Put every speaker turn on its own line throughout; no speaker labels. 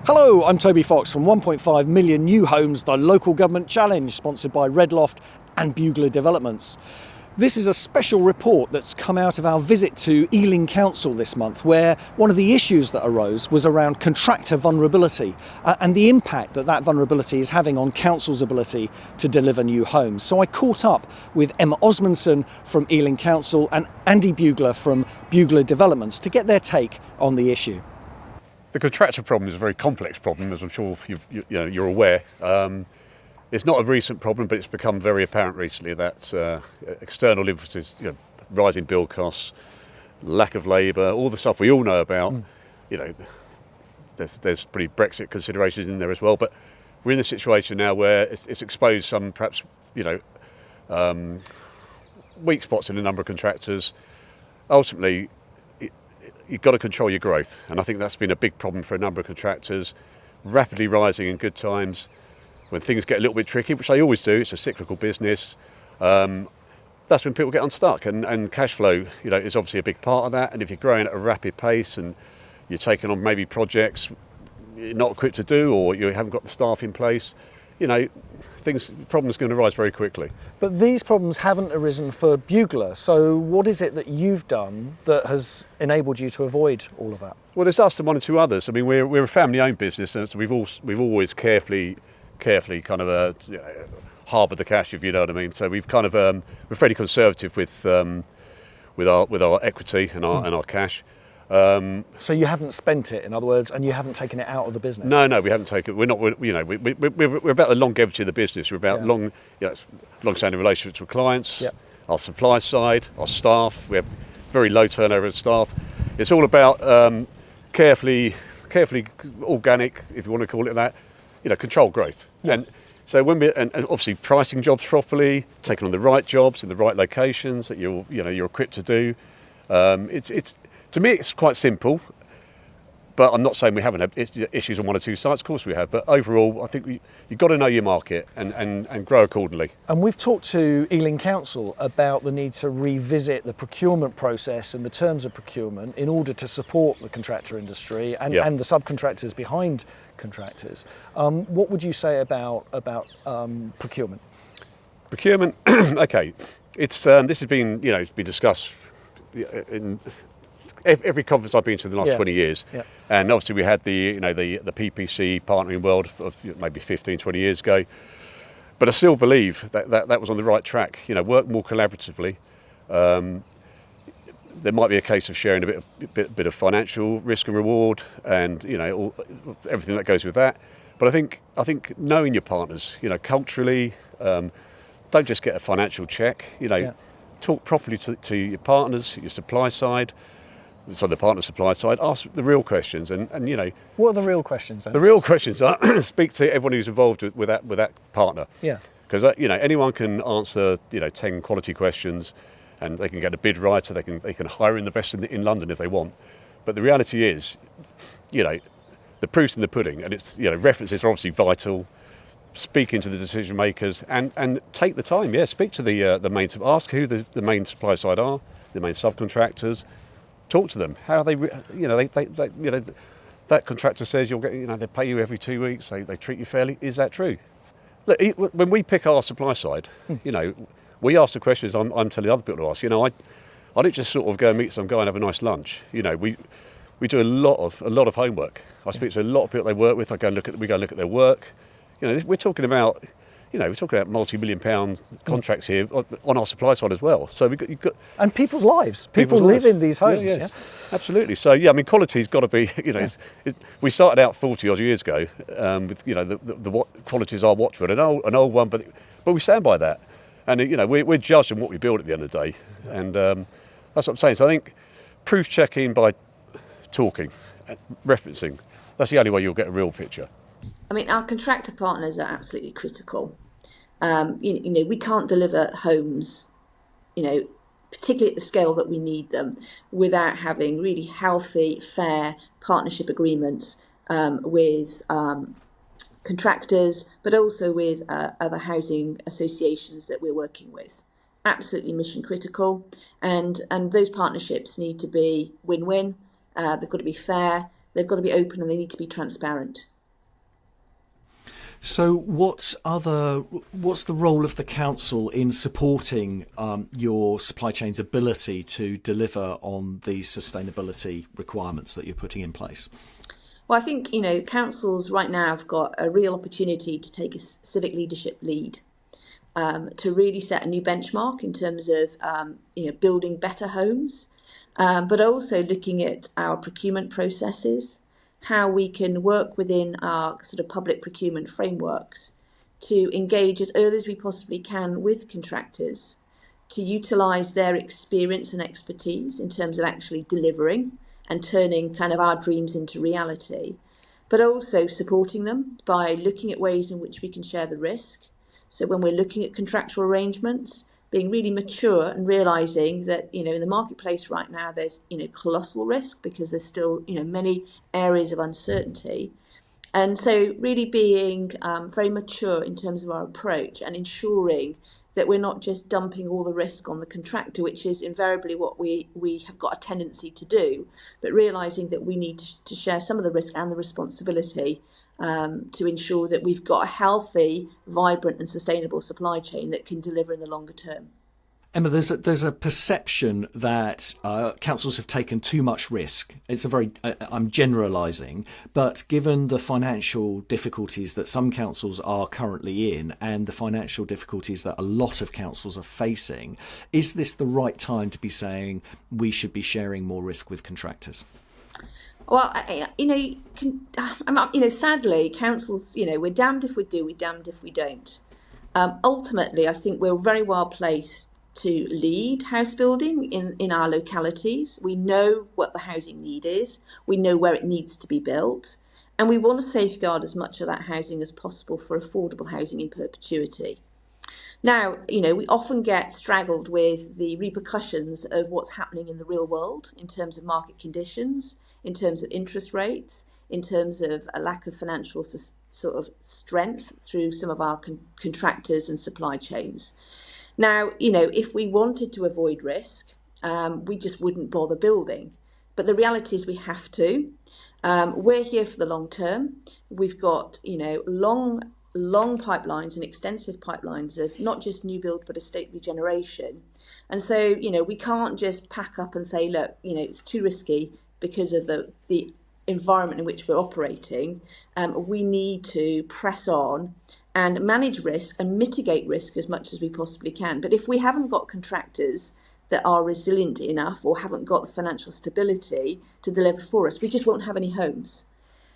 Hello, I'm Toby Fox from 1.5 Million New Homes, the Local Government Challenge, sponsored by Redloft and Bugler Developments. This is a special report that's come out of our visit to Ealing Council this month, where one of the issues that arose was around contractor vulnerability and the impact that that vulnerability is having on council's ability to deliver new homes. So I caught up with Emma Osmundsen from Ealing Council and Andy Bugler from Bugler Developments to get their take on the issue.
The contractor problem is a very complex problem, as I'm sure you're aware. It's not a recent problem, but it's become very apparent recently that external influences, rising bill costs, lack of labour, all the stuff we all know about. There's pretty Brexit considerations in there as well. But we're in a situation now where it's exposed some perhaps weak spots in a number of contractors. Ultimately, you've got to control your growth, and I think that's been a big problem for a number of contractors, rapidly rising in good times. When things get a little bit tricky, which they always do, it's a cyclical business, that's when people get unstuck, and cash flow is obviously a big part of that. And if you're growing at a rapid pace and you're taking on maybe projects you're not equipped to do, or you haven't got the staff in place, problems are going to rise very quickly.
But these problems haven't arisen for Bugler, so what is it that you've done that has enabled you to avoid all of that?
Well, there's us and one or two others. I mean, we're a family-owned business, and so we've always carefully kind of harboured the cash, if you know what I mean. So we've kind of we're fairly conservative with our equity and our cash.
So you haven't spent it, in other words, and you haven't taken it out of the business?
No, we haven't taken it. We're about the longevity of the business. We're about long-standing relationships with clients, our supply side, our staff. We have very low turnover of staff. It's all about carefully organic, if you want to call it that, controlled growth. Yeah. And so and obviously pricing jobs properly, taking on the right jobs in the right locations that you're equipped to do. It's to me, it's quite simple, but I'm not saying we haven't had issues on one or two sites. Of course we have, but overall, I think you've got to know your market and grow accordingly.
And we've talked to Ealing Council about the need to revisit the procurement process and the terms of procurement in order to support the contractor industry and the subcontractors behind contractors. What would you say about procurement?
Procurement, okay. This has been it's been discussed in every conference I've been to in the last 20 years. Yeah. And obviously we had the PPC partnering world of maybe 15, 20 years ago. But I still believe that was on the right track. Work more collaboratively. There might be a case of sharing a bit of financial risk and reward, and everything that goes with that. But I think knowing your partners, culturally, don't just get a financial check. Talk properly to your partners, your supply side. So the partner supply side, ask the real questions, and
What are the real questions then?
The real questions are speak to everyone who's involved with that partner. Yeah. Because anyone can answer 10 quality questions, and they can get a bid right, so they can hire in the best in London if they want. But the reality is, the proof's in the pudding, and it's references are obviously vital. Speaking to the decision makers and take the time. Yeah, speak to the main. Ask who the main supply side are, the main subcontractors. Talk to them. How they that contractor says you'll get. They pay you every 2 weeks. They treat you fairly. Is that true? Look, when we pick our supply side, we ask the questions I'm telling other people to ask. I don't just sort of go and meet some guy and have a nice lunch. We do a lot of homework. I speak to a lot of people they work with. We go and look at their work. We're talking about. We're talking about multi-million-pound contracts here on our supply side as well. So you've got
and people's lives. People live in these homes.
Yeah. Absolutely. So quality's got to be. We started out 40 odd years ago with the qualities are Watchford, an old one, but we stand by that. And we're judged on what we build at the end of the day, and that's what I'm saying. So I think proof checking by talking, referencing. That's the only way you'll get a real picture.
I mean, our contractor partners are absolutely critical. We can't deliver homes, particularly at the scale that we need them, without having really healthy, fair partnership agreements with contractors, but also with other housing associations that we're working with. Absolutely mission critical, and those partnerships need to be win-win. They've got to be fair, they've got to be open, and they need to be transparent.
So what's the role of the council in supporting your supply chain's ability to deliver on these sustainability requirements that you're putting in place?
Well, I think, councils right now have got a real opportunity to take a civic leadership lead, to really set a new benchmark in terms of, building better homes, but also looking at our procurement processes, how we can work within our sort of public procurement frameworks to engage as early as we possibly can with contractors, to utilise their experience and expertise in terms of actually delivering and turning kind of our dreams into reality, but also supporting them by looking at ways in which we can share the risk. So when we're looking at contractual arrangements, being really mature and realising that, in the marketplace right now, there's, colossal risk because there's still, many areas of uncertainty. And so really being very mature in terms of our approach and ensuring that we're not just dumping all the risk on the contractor, which is invariably what we have got a tendency to do, but realising that we need to share some of the risk and the responsibility to ensure that we've got a healthy, vibrant and sustainable supply chain that can deliver in the longer term.
Emma, there's a perception that councils have taken too much risk. I'm generalising, but given the financial difficulties that some councils are currently in and the financial difficulties that a lot of councils are facing, is this the right time to be saying we should be sharing more risk with contractors?
Well, sadly, councils, we're damned if we do, we're damned if we don't. Ultimately, I think we're very well placed to lead house building in our localities. We know what the housing need is. We know where it needs to be built. And we want to safeguard as much of that housing as possible for affordable housing in perpetuity. Now, we often get straggled with the repercussions of what's happening in the real world in terms of market conditions, in terms of interest rates, in terms of a lack of financial sort of strength through some of our contractors and supply chains. Now, if we wanted to avoid risk, we just wouldn't bother building. But the reality is we have to. We're here for the long term. We've got, long pipelines and extensive pipelines of not just new build, but estate regeneration. And so, we can't just pack up and say, look, it's too risky because of the environment in which we're operating. We need to press on and manage risk and mitigate risk as much as we possibly can. But if we haven't got contractors that are resilient enough or haven't got the financial stability to deliver for us, we just won't have any homes.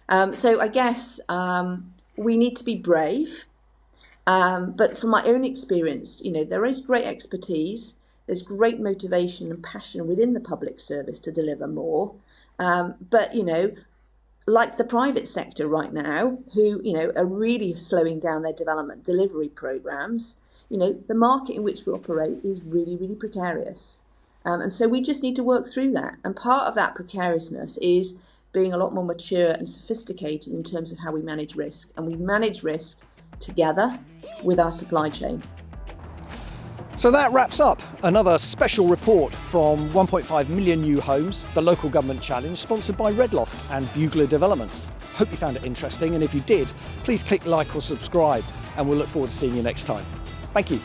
So I guess we need to be brave. But from my own experience, there is great expertise. There's great motivation and passion within the public service to deliver more. But, like the private sector right now, who, are really slowing down their development delivery programs, the market in which we operate is really, really precarious. And so we just need to work through that. And part of that precariousness is being a lot more mature and sophisticated in terms of how we manage risk. And we manage risk together with our supply chain.
So that wraps up another special report from 1.5 million new homes, the local government challenge, sponsored by Redloft and Bugler Developments. Hope you found it interesting, and if you did, please click like or subscribe, and we'll look forward to seeing you next time. Thank you.